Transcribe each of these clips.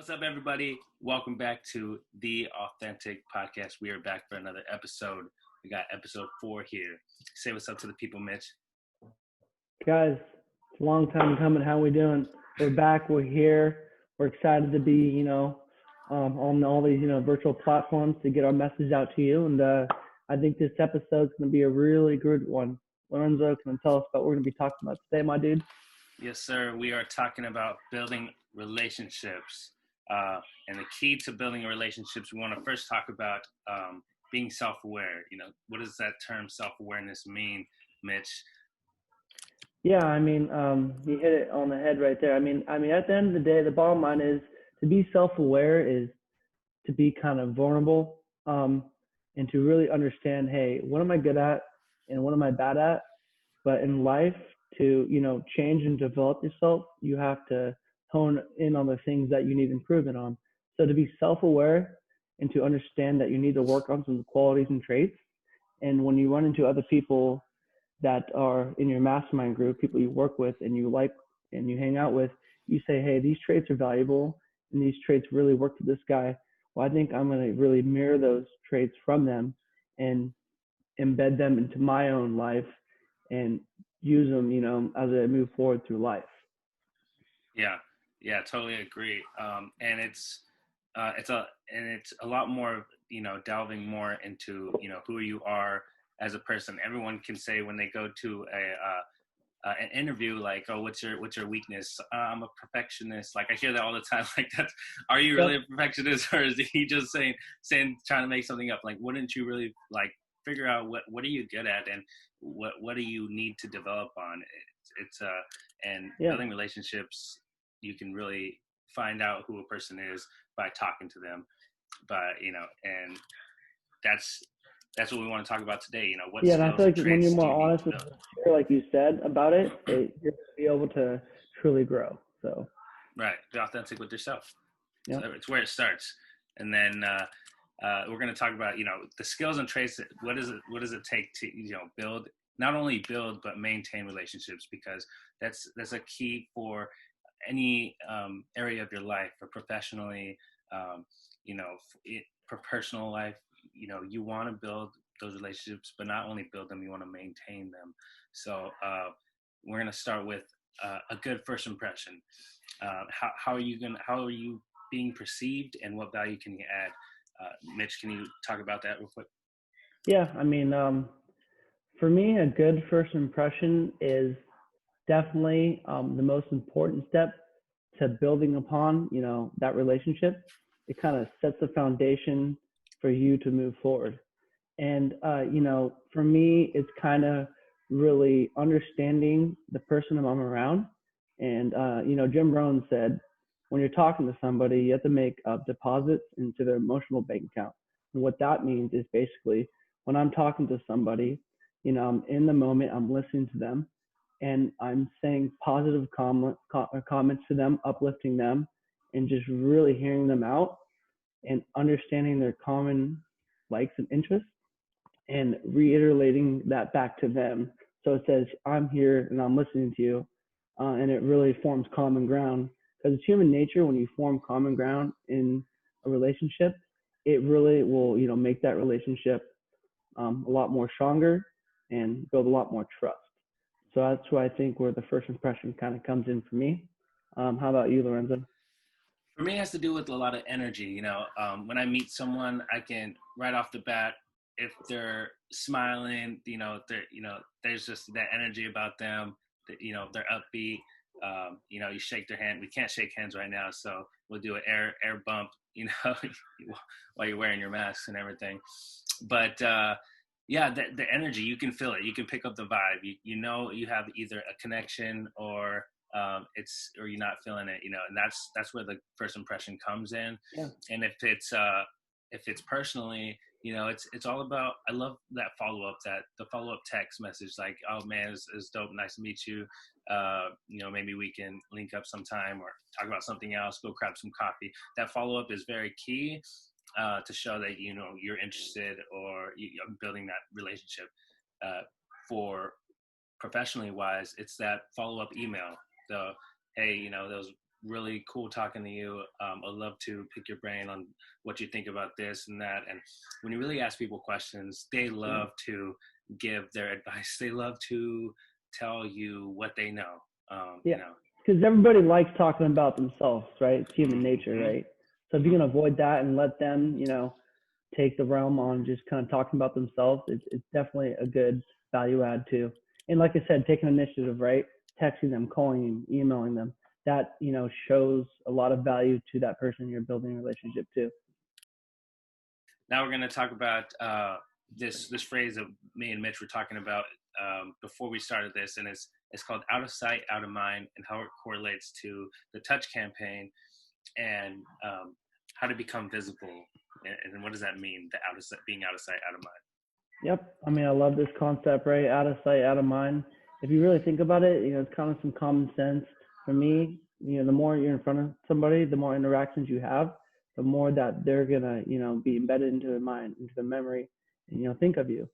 What's up, everybody? Welcome back to The Authentic Podcast. We are back for another episode. We got episode 4 here. Say what's up to the people, Mitch. Guys, it's a long time coming. How we doing? We're back. We're here. We're excited to be, on all these, virtual platforms to get our message out to you. And I think this episode's going to be a really good one. Lorenzo, can you tell us about what we're going to be talking about today, my dude? Yes, sir. We are talking about building relationships. And the key to building relationships, we want to first talk about being self-aware. What does that term self-awareness mean, Mitch? Yeah, you hit it on the head right there. At the end of the day, the bottom line is to be self-aware is to be kind of vulnerable, and to really understand, hey, what am I good at and what am I bad at? But in life, to change and develop yourself, you have to hone in on the things that you need improvement on. So to be self-aware and to understand that you need to work on some qualities and traits. And when you run into other people that are in your mastermind group, people you work with and you like and you hang out with, you say, hey, these traits are valuable and these traits really work for this guy. Well, I think I'm going to really mirror those traits from them and embed them into my own life and use them, as I move forward through life. Yeah, totally agree. And it's a lot more, delving more into, who you are as a person. Everyone can say when they go to an interview, like, oh, what's your weakness? I'm a perfectionist. Like, I hear that all the time. Like, are you really a perfectionist, or is he just saying trying to make something up? Like, wouldn't you really like figure out what are you good at and what do you need to develop on? Building relationships, you can really find out who a person is by talking to them. But and that's what we want to talk about today. What skills and I feel like when you're more honest and sincere, like you said about it, you're going to be able to truly grow. So right, be authentic with yourself. Yeah, so it's where it starts. And then we're going to talk about the skills and traits. What does it take to build, not only build but maintain relationships, because that's a key for any area of your life, or professionally, for personal life. You want to build those relationships, but not only build them, you want to maintain them. So we're going to start with a good first impression. How are you being perceived, and what value can you add? Mitch, can you talk about that real quick? Yeah, for me, a good first impression is definitely the most important step to building upon, that relationship. It kind of sets the foundation for you to move forward. And, for me, it's kind of really understanding the person I'm around. And, Jim Rohn said, when you're talking to somebody, you have to make deposits into their emotional bank account. And what that means is basically when I'm talking to somebody, I'm in the moment, I'm listening to them, and I'm saying positive comments to them, uplifting them, and just really hearing them out and understanding their common likes and interests and reiterating that back to them. So it says, I'm here and I'm listening to you. And it really forms common ground, because it's human nature. When you form common ground in a relationship, it really will, make that relationship a lot more stronger and build a lot more trust. So that's why I think where the first impression kind of comes in for me. How about you, Lorenzo? For me, it has to do with a lot of energy. When I meet someone, I can right off the bat, if they're smiling, there's just that energy about them. That, they're upbeat. You shake their hand. We can't shake hands right now, so we'll do an air bump. While you're wearing your mask and everything. But the energy, you can feel it. You can pick up the vibe. You have either a connection or or you're not feeling it, and that's where the first impression comes in. Yeah. And if it's personally, it's all about, I love that the follow-up text message, like, oh man, it's dope, nice to meet you, maybe we can link up sometime or talk about something else, go grab some coffee. That follow-up is very key to show that you're interested, or you're building that relationship. For professionally wise, it's that follow-up email. So, hey, those really cool talking to you. I'd love to pick your brain on what you think about this and that. And when you really ask people questions, they Yeah. love to give their advice. They love to tell you what they know. Yeah, because everybody likes talking about themselves, right? It's human nature, Mm-hmm, right? So if you mm-hmm, can avoid that and let them, take the realm on just kind of talking about themselves, it's definitely a good value add too. And like I said, taking initiative, right? Texting them, calling them, emailing them, that, shows a lot of value to that person you're building a relationship to. now we're going to talk about this phrase that me and Mitch were talking about before we started this, and it's called out of sight, out of mind, and how it correlates to the Touch campaign and how to become visible, and what does that mean? The out of sight, being out of sight, out of mind. Yep. I mean, I love this concept, right? Out of sight, out of mind. If you really think about it, it's kind of some common sense. For me, the more you're in front of somebody, the more interactions you have, the more that they're gonna, be embedded into their mind, into their memory, and think of you.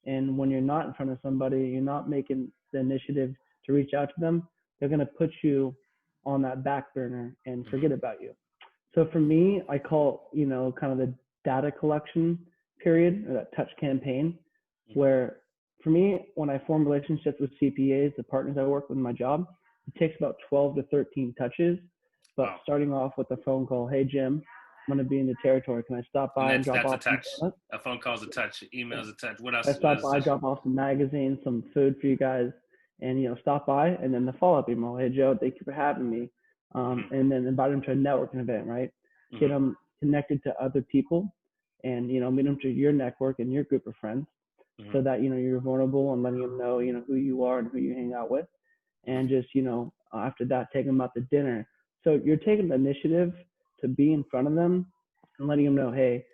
And when you're not in front of somebody, you're not making the initiative to reach out to them. They're gonna put you on that back burner and Mm-hmm. forget about you. So for me, I call, kind of the data collection period or that touch campaign where for me, when I form relationships with CPAs, the partners I work with in my job, it takes about 12 to 13 touches. But Wow. starting off with a phone call, hey, Jim, I'm going to be in the territory. Can I stop And by and drop that's a off some touch. donuts? A phone call's a touch. Yeah. Email's a touch. What else? I What stop is by, touch? drop off some magazines, some food for you guys, and stop by, and then the follow-up email. Hey Joe, thank you for having me, Mm-hmm. and then invite them to a networking event, right? Get Mm-hmm. them connected to other people, and meet them to your network and your group of friends, Mm-hmm. so that you're vulnerable and letting them know who you are and who you hang out with, and just after that take them out to dinner. So you're taking the initiative to be in front of them and letting them know, hey,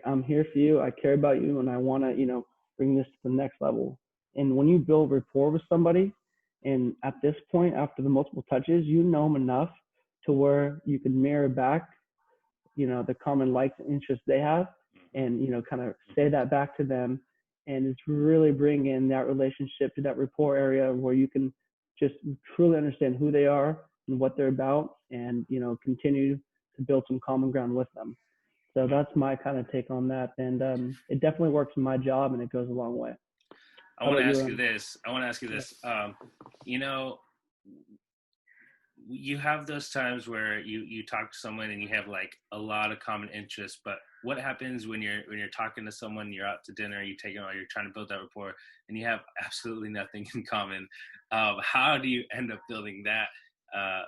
I'm here for you, I care about you, and I want to bring this to the next level. And when you build rapport with somebody, and at this point after the multiple touches, you know them enough to where you can mirror back the common likes and interests they have, and kind of say that back to them, and it's really bring in that relationship to that rapport area where you can just truly understand who they are and what they're about, and continue to build some common ground with them. So Mm-hmm. that's my kind of take on that, and it definitely works in my job, and it goes a long way. I How want to about you, ask you Ryan? this. I want to ask you Yeah. this. You know, you have those times where you talk to someone and you have like a lot of common interests, but what happens when you're talking to someone, you're out to dinner, you take it or you're trying to build that rapport and you have absolutely nothing in common? How do you end up building that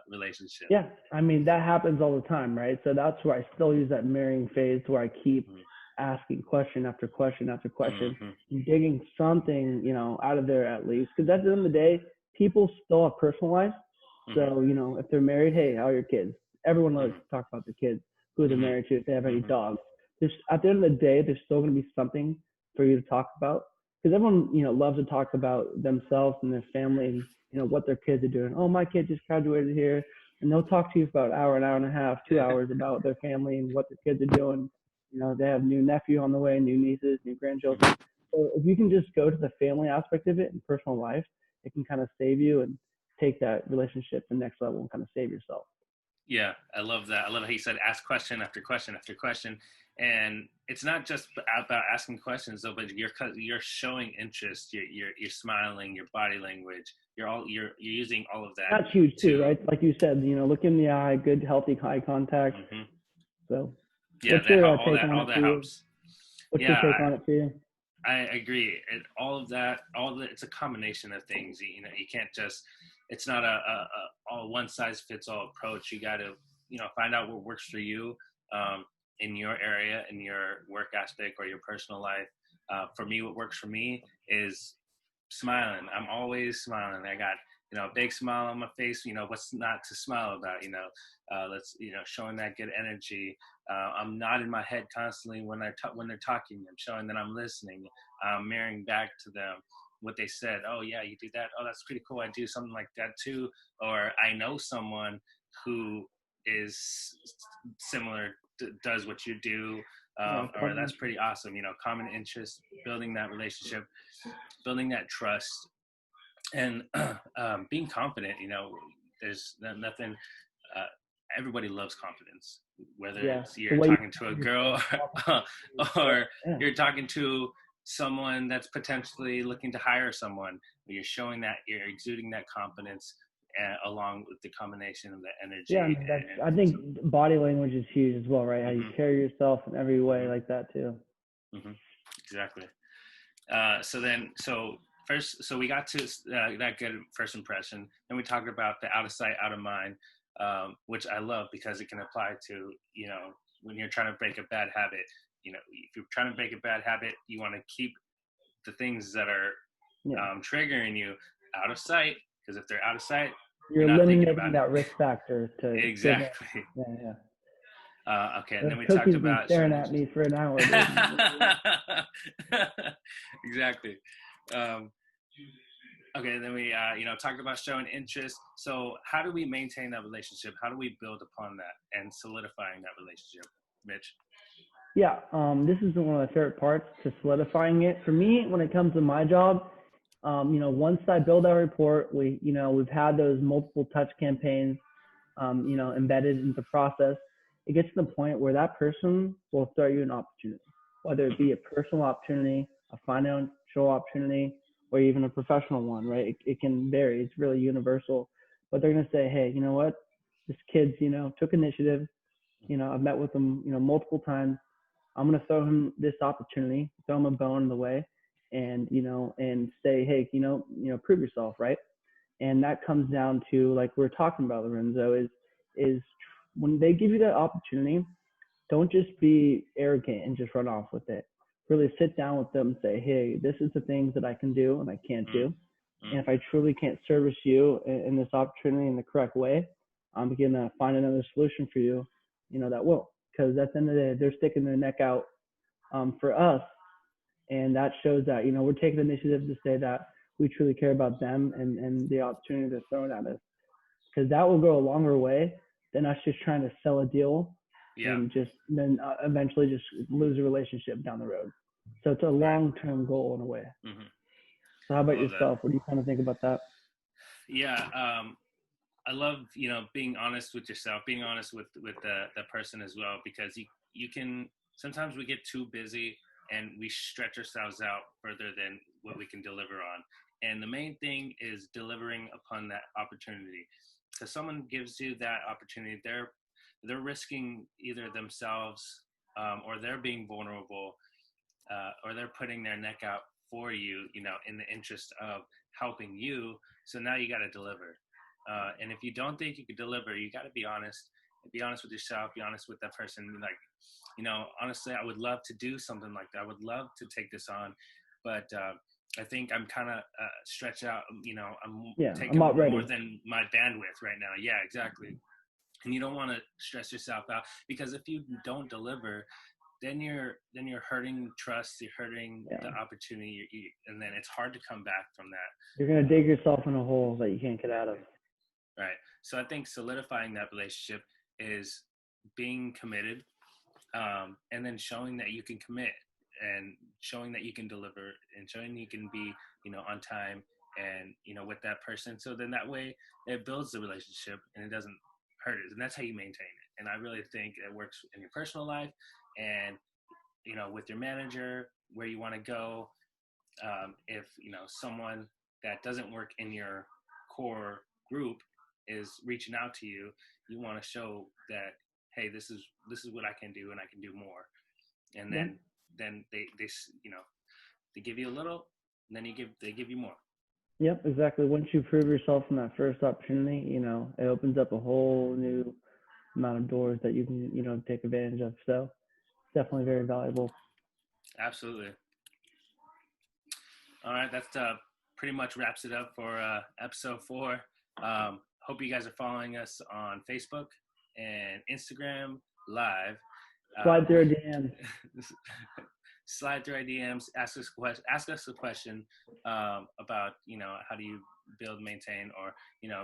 relationship? Yeah, I mean that happens all the time, right? So that's where I still use that mirroring phase, where I keep Mm-hmm. asking question after question after question, Mm-hmm. and digging something, out of there at least. Because at the end of the day, people still have personal lives. Mm-hmm. So if they're married, hey, how are your kids? Everyone loves Mm-hmm. to talk about their kids, who they're Mm-hmm. married to, if they have any Mm-hmm. dogs. There's at the end of the day, there's still going to be something for you to talk about, because everyone loves to talk about themselves and their family and what their kids are doing. Oh, my kid just graduated here, and they'll talk to you for about an hour and a half, 2 hours about their family and what their kids are doing. They have new nephew on the way, new nieces, new grandchildren. So if you can just go to the family aspect of it and personal life, it can kind of save you and take that relationship to the next level and kind of save yourself. Yeah, I love that. I love how you said ask question after question after question, and it's not just about asking questions though, but you're showing interest. You're smiling. Your body language. You're using all of that That's huge too, to. right? Like you said, look in the eye, good, healthy eye contact. Mm-hmm. So, Yeah, what's your all take that on all it that for you? helps. What's your Yeah, take on it for you? I agree. All of that, it's a combination of things. You can't just. It's not a all one size fits all approach. You got to find out what works for you um, in your area, in your work aspect or your personal life. For me, what works for me is smiling. I'm always smiling. I got a big smile on my face. What's not to smile about? Let's showing that good energy. I'm nodding my head constantly when when they're talking. I'm showing that I'm listening. I'm mirroring back to them what they said. Oh yeah, you do that. Oh, that's pretty cool. I do something like that too. Or I know someone who is similar, does what you do. Yeah, Or that's pretty awesome. Common interest, building that relationship, building that trust, and being confident. There's nothing. everybody loves confidence, whether Yeah, it's the you're way you talking to a carry girl yourself, or yeah, you're talking to someone that's potentially looking to hire someone. You're showing that you're exuding that confidence, along with the combination of the yeah. I energy. mean, that's. And I think body language is huge as well, right? How you mhm, carry yourself in every way, mhm, like that too. mhm, exactly. So first, so we got to that good first impression. Then we talked about the out of sight, out of mind, which I love because it can apply to, when you're trying to break a bad habit. If you're trying to break a bad habit, you want to keep the things that are Yeah, triggering you out of sight, because if they're out of sight, you're you're not thinking eliminating about it. that risk factor to prevent. Exactly. Yeah, yeah. Okay, and Those then we talked cookies been about staring showing at interest. me for an hour, dude. Exactly. Um, okay, then we talked about showing interest. So how do we maintain that relationship? How do we build upon that and solidifying that relationship, Mitch? Yeah, this is one of my favorite parts to solidifying it. For me, when it comes to my job, once I build our report, we've had those multiple touch campaigns, embedded into the process. It gets to the point where that person will throw you an opportunity, whether it Mm-hmm. be a personal opportunity, a financial opportunity, or even a professional one, right? It can vary. It's really universal. But they're going to say, hey, you know what? This kid's, took initiative. I've met with him, multiple times. I'm going to throw him this opportunity, throw him a bone in the way, and and say, hey, prove yourself, right? And that comes down to, like we're talking about, Lorenzo, is when they give you that opportunity, don't just be arrogant and just run off with it. Really sit down with them and say, hey, this is the things that I can do and I can't do. Mm-hmm. And if I truly can't service you in this opportunity in the correct way, I'm going to find another solution for you, that will. Because at the end of the day, they're sticking their neck out for us. And that shows that, we're taking the initiative to say that we truly care about them and the opportunity they're throwing at us. Because that will go a longer way than us just trying to sell a deal Yeah. and then eventually just lose a relationship down the road. So it's a Right. long-term goal in a way. Mm-hmm. So how I about love that. yourself? What do you kind of think about that? Yeah. I love, being honest with yourself, being honest with the person as well, because you can, sometimes we get too busy and we stretch ourselves out further than what we can deliver on. And the main thing is delivering upon that opportunity. Because someone gives you that opportunity, they're risking either themselves, or they're being vulnerable, or they're putting their neck out for you, in the interest of helping you. So now you got to deliver. And if you don't think you could deliver, you got to be honest. Be honest with yourself. Be honest with that person. Like, honestly, I would love to do something like that. I would love to take this on, but I think I'm kind of stretched out. I'm Yeah, I'm taking not more ready. than my bandwidth right now. Yeah, exactly. And you don't want to stress yourself out, because if you don't deliver, then you're hurting trust, you're hurting Yeah, the opportunity, and then it's hard to come back from you're gonna that. dig yourself in a hole that you can't get out of. Right. So I think solidifying that relationship is being committed, and then showing that you can commit, and showing that you can deliver, and showing you can be, on time, and, with that person. So then that way it builds the relationship and it doesn't hurt it. And that's how you maintain it. And I really think it works in your personal life, and, with your manager, where you want to go. If, someone that doesn't work in your core group is reaching out to you, you want to show that, hey, this is what I can do, and I can do more. And Yeah. then they give you a little, and then they give you more. Yep, exactly. Once you prove yourself in that first opportunity, it opens up a whole new amount of doors that you can, take advantage of. So it's definitely very valuable. Absolutely. All right, that's pretty much wraps it up for episode 4. Hope you guys are following us on Facebook and Instagram live. Slide through our DMs. Slide through our DMs. Ask us a question about, how do you build, maintain, or,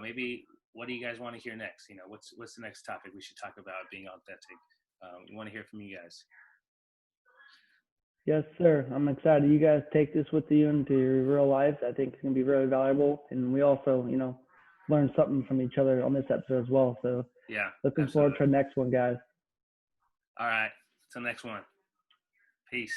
maybe what do you guys want to hear next? What's the next topic we should talk about being authentic? We want to hear from you guys. Yes, sir. I'm excited. You guys take this with you into your real lives. I think it's going to be very valuable. And we also, learned something from each other on this episode as well. So Yeah. looking forward to the next one, guys. All right. Till next one. Peace.